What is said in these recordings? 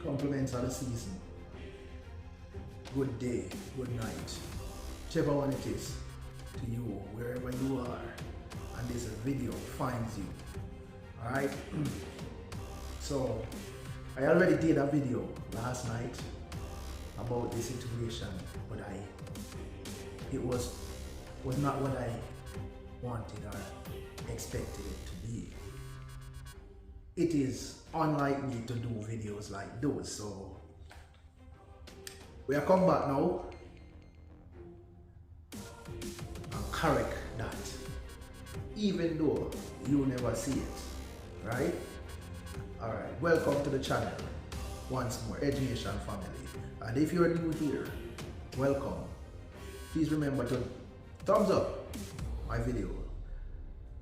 compliments of the season. Good day, good night, whichever one it is to you, wherever you are, and this video finds you. Alright? So, I already did a video last night about this situation, but it was not what I wanted or expected it to be. It is unlike me to do videos like those, so we are come back now and correct that, even though you never see it, right? Alright, welcome to the channel once more, Edge Nation family, and if you're new here, welcome. Please remember to thumbs up my video,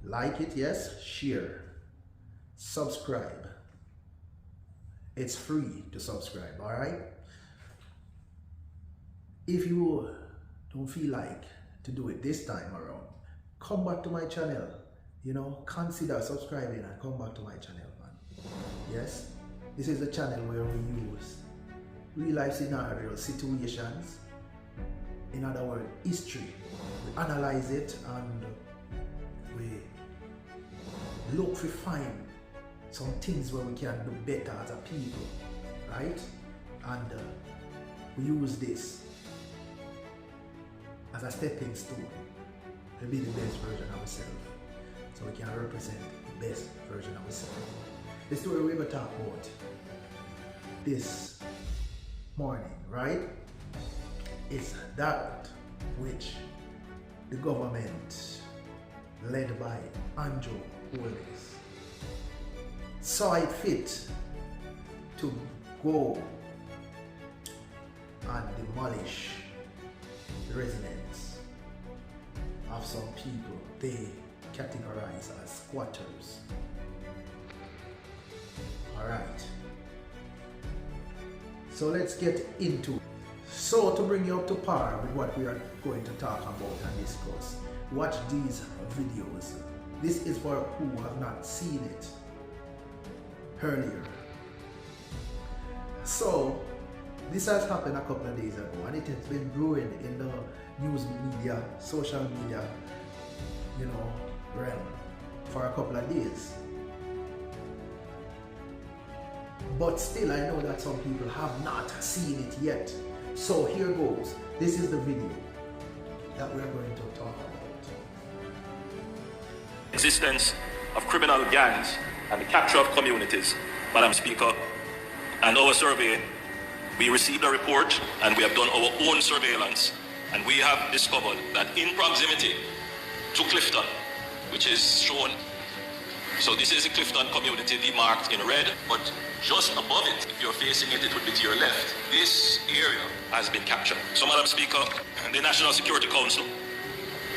like it, yes, share, subscribe. It's free to subscribe, alright? If you don't feel like to do it this time around, come back to my channel. You know, consider subscribing and come back to my channel, man. Yes? This is a channel where we use real life scenarios, situations, in other words, history. We analyze it and we look to find some things where we can do better as a people, right? And we use this as a stepping stone to be the best version of ourselves, so we can represent the best version of ourselves. The story we're going to talk about this morning, right, is that which the government led by Andrew Holness saw it fit to go and demolish the residence of some people they categorize as squatters. Alright, so let's get into it. So to bring you up to par with what we are going to talk about and discuss, watch these videos. This is for who have not seen it earlier. So this has happened a couple of days ago, and it has been brewing in the news media, social media, you know, realm for a couple of days. But still, I know that some people have not seen it yet. So here goes. This is the video that we're going to talk about. Existence of criminal gangs and the capture of communities, Madam Speaker, and our survey, we received a report and we have done our own surveillance, and we have discovered that in proximity to Clifton, which is shown, so this is the Clifton community demarked in red, but just above it, if you're facing it, it would be to your left. This area has been captured. So, Madam Speaker, the National Security Council,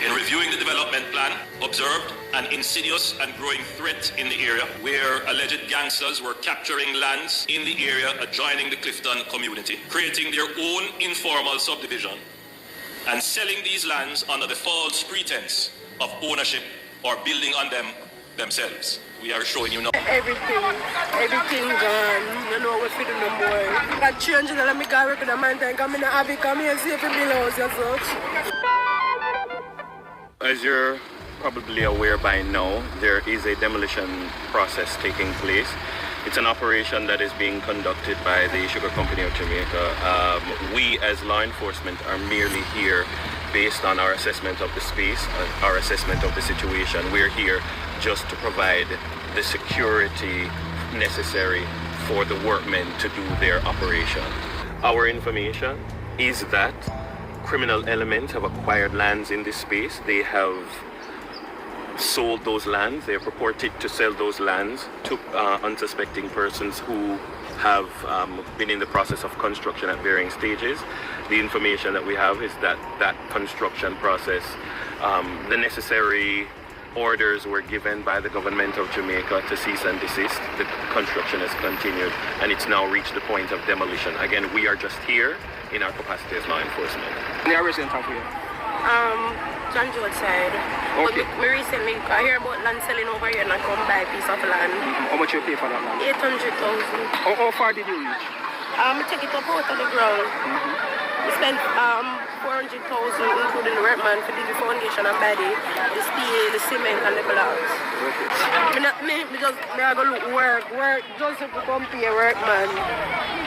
in reviewing the development plan, observed an insidious and growing threat in the area where alleged gangsters were capturing lands in the area adjoining the Clifton community, creating their own informal subdivision and selling these lands under the false pretense of ownership or building on them themselves. We are showing you now. Everything gone. You know what's feeding them boy. I change it and let me go work in the mountain. Come in and have it, come here and see if it belongs as such. As you're probably aware by now, there is a demolition process taking place. It's an operation that is being conducted by the Sugar Company of Jamaica. We as law enforcement are merely here based on our assessment of the space, our assessment of the situation. We're here just to provide the security necessary for the workmen to do their operation. Our information is that criminal elements have acquired lands in this space. They have sold those lands. They are purported to sell those lands to unsuspecting persons who have been in the process of construction at varying stages. The information that we have is that that construction process, the necessary orders were given by the government of Jamaica to cease and desist. The construction has continued and it's now reached the point of demolition. Again, we are just here in our capacity as law enforcement. They are resident of here? John George side. Okay. But me recently I hear about land selling over here and I come buy a piece of land. How much you pay for that land? 800,000. How far did you reach? I take it up out of the ground. We spent 400,000 including the workman for the foundation and body, the steel, the cement and the blocks. Me go look work, just to compare workman.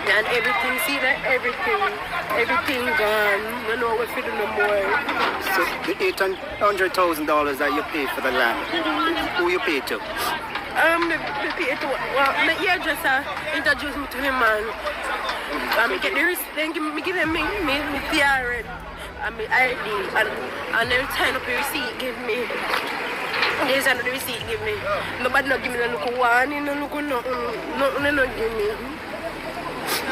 And everything, see that everything gone. You know what we do no more. So the $800,000 that you pay for the land, who you pay to? Me pay to, well, my hairdresser introduced me to him, man. Me get the receipt, then give him me TRN and my ID, and every time up the receipt give me. There's another receipt give me. Nobody not give me no look one, no look nothing no give me.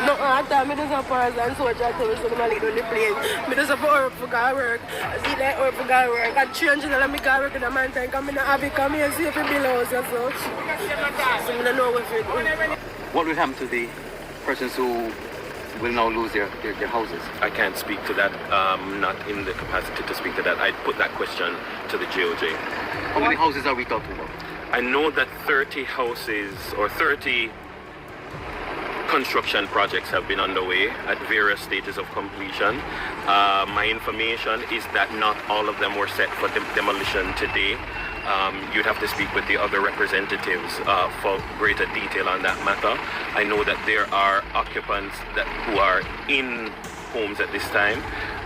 No, after me just a pause and so I tell me so I leave on the plane. Me just a work for God work. I see that work for God work. I change and I me God work in the mountain. Come in the Abbey, come here and see if it below and such. So I don't know what it is. What will happen to the persons who will now lose their houses? I can't speak to that. Not in the capacity to speak to that. I'd put that question to the GOJ. How many houses are we talking about? I know that 30 houses or 30 construction projects have been underway at various stages of completion. My information is that not all of them were set for demolition today. You'd have to speak with the other representatives for greater detail on that matter. I know that there are occupants who are in homes at this time.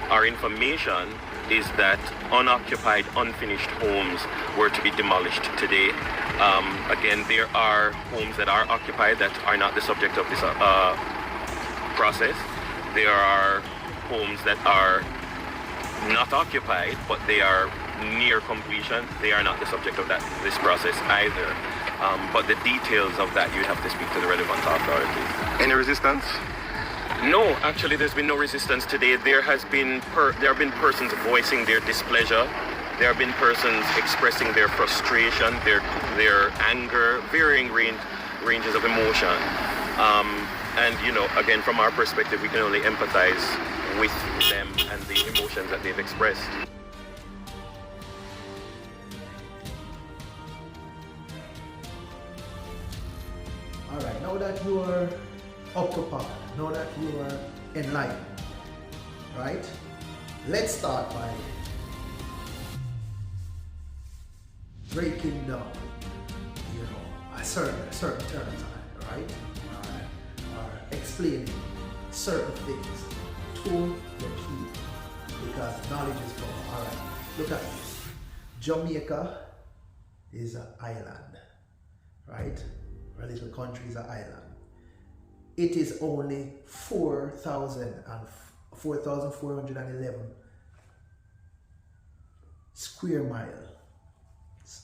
Our information is that unoccupied, unfinished homes were to be demolished today. Again, there are homes that are occupied that are not the subject of this process. There are homes that are not occupied, but they are near completion. They are not the subject of this process either. But the details of that, you'd have to speak to the relevant authorities. Any resistance? No, actually, there's been no resistance today. There have been persons voicing their displeasure. There have been persons expressing their frustration, their anger, varying ranges of emotion. And you know, again, from our perspective, we can only empathize with them and the emotions that they've expressed. All right, now that you are up to par, now that you are enlightened, right? Let's start by breaking down, you know, a certain terms, right? Or explaining certain things to the people, because knowledge is power. All right, look at this. Jamaica is an island, right? A little country is an island. It is only 4,411 square miles,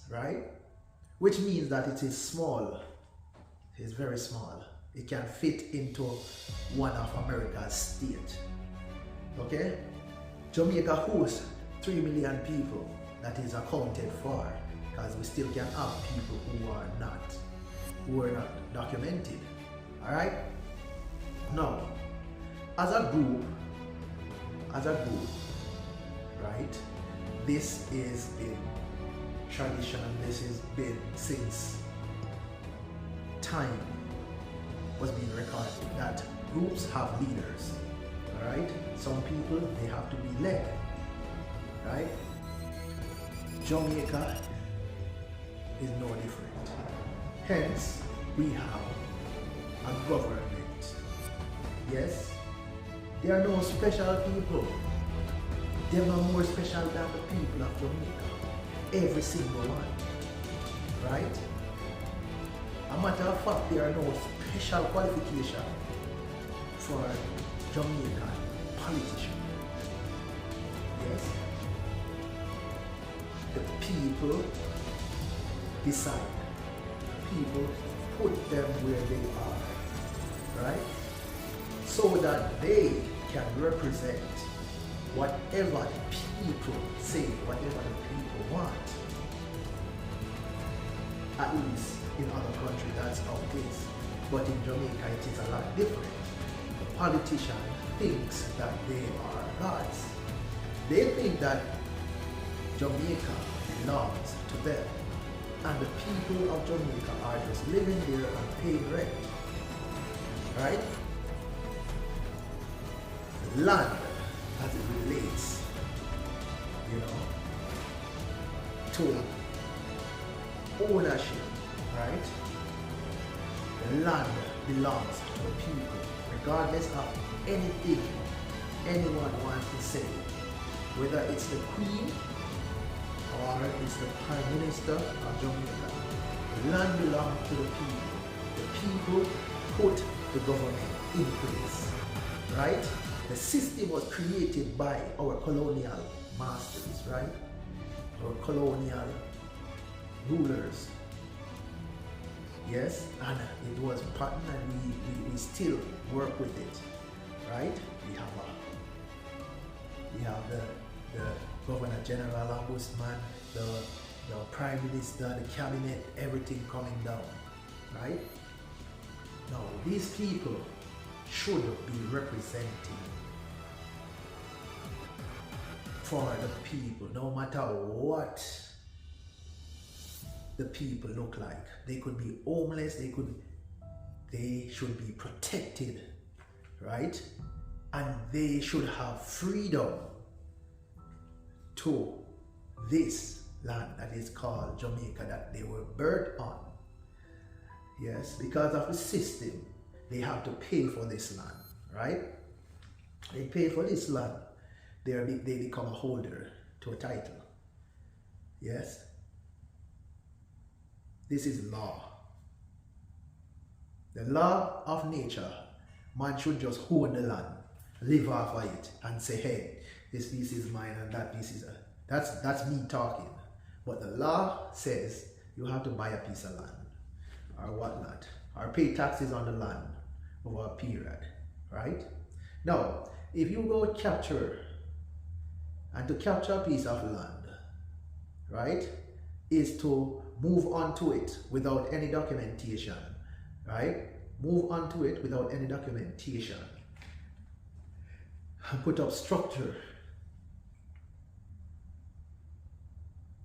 right? Which means that it is small. It is very small. It can fit into one of America's states. Okay? Jamaica hosts 3 million people. That is accounted for, because we still can have people who are not documented. All right? Now, as a group, right? This is in tradition. This has been since time was being recorded that groups have leaders. All right? Some people, they have to be led. Right? Jamaica is no different. Hence, we have a government. Yes, there are no special people. They are no more special than the people of Jamaica. Every single one. Right? A matter of fact, there are no special qualification for Jamaican politicians. Yes? The people decide. People put them where they are. Right? So that they can represent whatever the people say, whatever the people want. At least in other countries, that's how it is. But in Jamaica, it is a lot different. The politician thinks that they are gods. They think that Jamaica belongs to them. And the people of Jamaica are just living there and paying rent. Right? land as it relates, you know, to ownership, right? The land belongs to the people, regardless of anything anyone wants to say, whether it's the Queen or it's the Prime Minister of Jamaica. The land belongs to the people. The people put the government in place, right? The system was created by our colonial masters, right? Our colonial rulers. Yes, and it was pattern, and we still work with it, right? We have the Governor General, Ombudsman, the Prime Minister, the Cabinet, everything coming down, right? Now, these people should be representing for the people, no matter what the people look like. They could be homeless, they should be protected, right? And they should have freedom to this land that is called Jamaica, that they were birthed on. Yes, because of the system, they have to pay for this land, right? They pay for this land, they become a holder to a title. Yes, this is law. The law of nature. Man should just own the land, live off of it, and say, hey, this piece is mine and that piece is that's me talking. But the law says you have to buy a piece of land or whatnot, or pay taxes on the land over a period, right? Now, if you go capture, and to capture a piece of land, right, is to move onto it without any documentation, right? Move onto it without any documentation. And put up structure.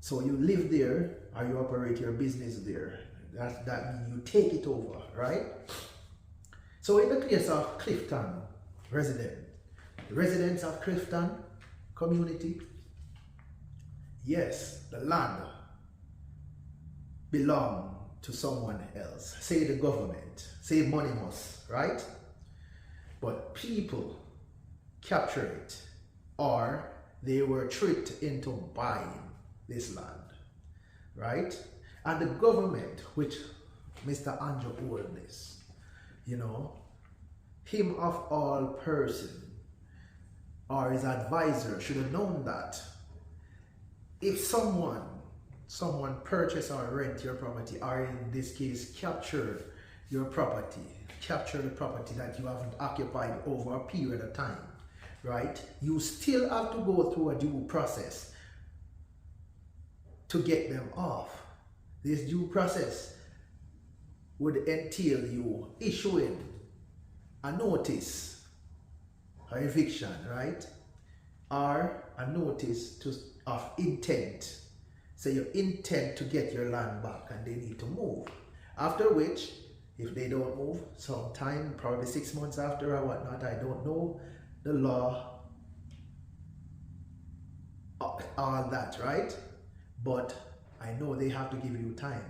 So you live there or you operate your business there. That means you take it over, right? So in the case of Clifton residents of Clifton community, yes, the land belong to someone else, say the government, say Moneymus, right? But people capture it, or they were tricked into buying this land, right? And the government, which Mr. Andrew Holness, you know, him of all person, or his advisor should have known that if someone purchase or rent your property, or in this case capture your property, capture the property that you haven't occupied over a period of time, right? You still have to go through a due process to get them off. This due process would entail you issuing a notice or eviction, right? Or a notice of intent. So you intend to get your land back and they need to move. After which, if they don't move, sometime, probably 6 months after or whatnot, I don't know the law, all that, right? But I know they have to give you time.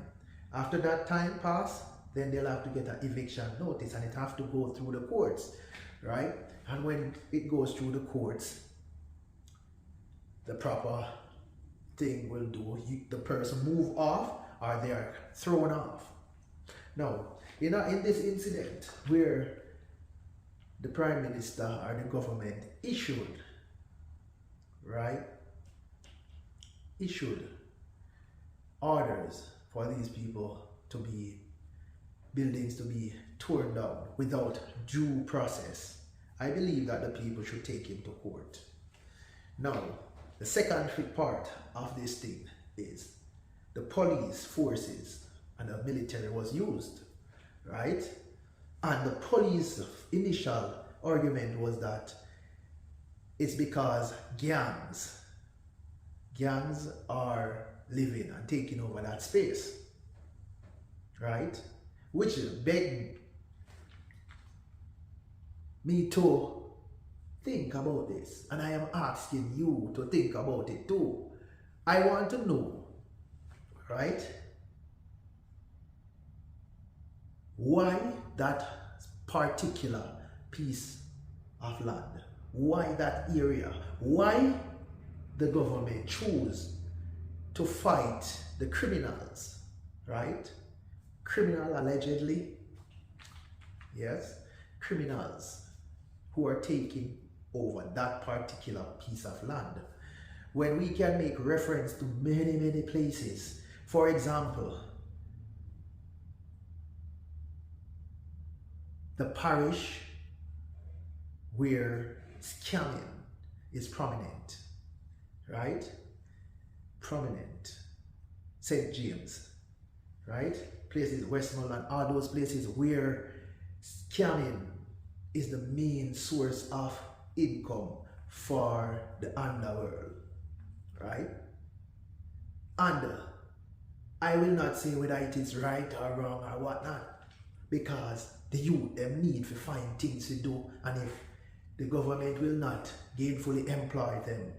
After that time pass, then they'll have to get an eviction notice and it have to go through the courts, right? And when it goes through the courts, the proper thing will do, the person move off or they are thrown off. Now, you know, in this incident where the Prime Minister or the government issued orders for these people to be, buildings to be torn down without due process, I believe that the people should take him to court. Now, the second part of this thing is the police forces and the military was used, right? And the police initial argument was that it's because gangs are living and taking over that space, right? Which begged me to think about this, and I am asking you to think about it too. I want to know, right, why that particular piece of land, why that area, why the government chose to fight the criminals, right? Criminal allegedly, yes, criminals who are taking over that particular piece of land, when we can make reference to many places. For example, the parish where scamming is prominent, right? Prominent. St. James, right? Places, Westmoreland, all those places where scamming is the main source of income for the underworld, right? And I will not say whether it is right or wrong or whatnot, because the youth, them need to find things to do, and if the government will not gainfully employ them,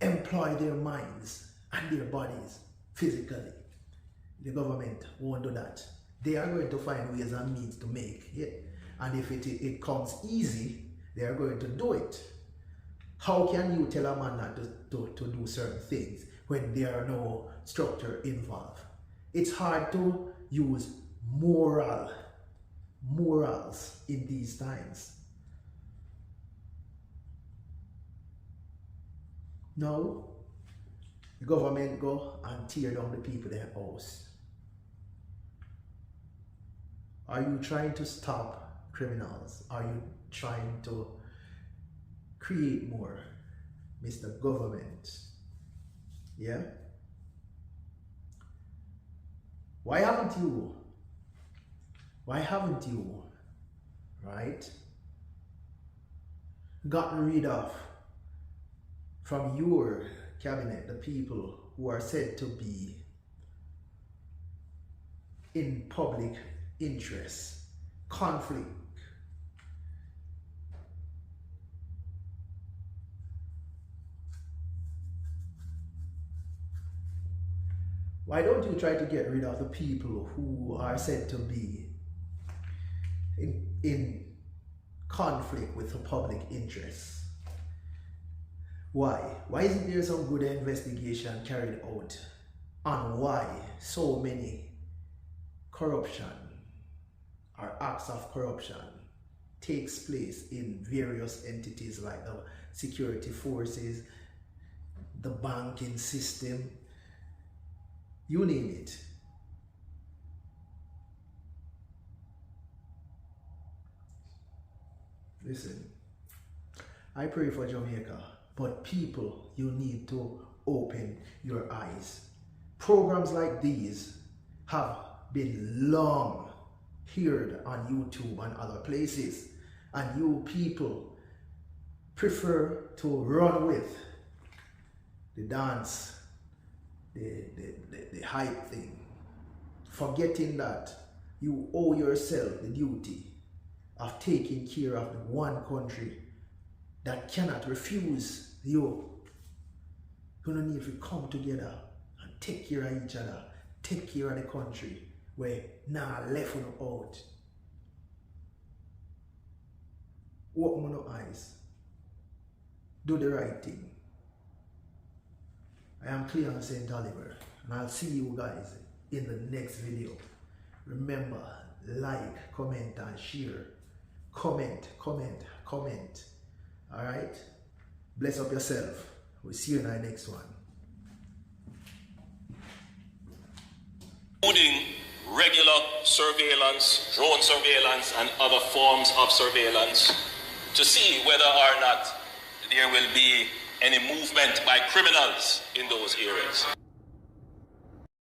employ their minds and their bodies physically, the government won't do that. They are going to find ways and means to make it. And if it comes easy, they are going to do it. How can you tell a man not to do certain things when there are no structure involved? It's hard to use morals in these times. Now, the government go and tear down the people in their house. Are you trying to stop criminals? Are you trying to create more, Mr. Government? Yeah? Why haven't you, right, gotten rid of from your cabinet the people who are said to be in public interest, conflict? Why don't you try to get rid of the people who are said to be in conflict with the public interest? Why? Why isn't there some good investigation carried out on why so many corruption or acts of corruption takes place in various entities like the security forces, the banking system, you name it? Listen, I pray for Jamaica, but people, you need to open your eyes. Programs like these have been long heard on YouTube and other places, and you people prefer to run with the dance, the hype thing, forgetting that you owe yourself the duty of taking care of the one country that cannot refuse you. You're gonna need to come together and take care of each other, take care of the country where now left on the out. Open your eyes. Do the right thing. I am Cleon St. Oliver, and I'll see you guys in the next video. Remember, like, comment, and share. Comment. Alright? Bless up yourself. We'll see you in our next one. Including regular surveillance, drone surveillance, and other forms of surveillance to see whether or not there will be any movement by criminals in those areas.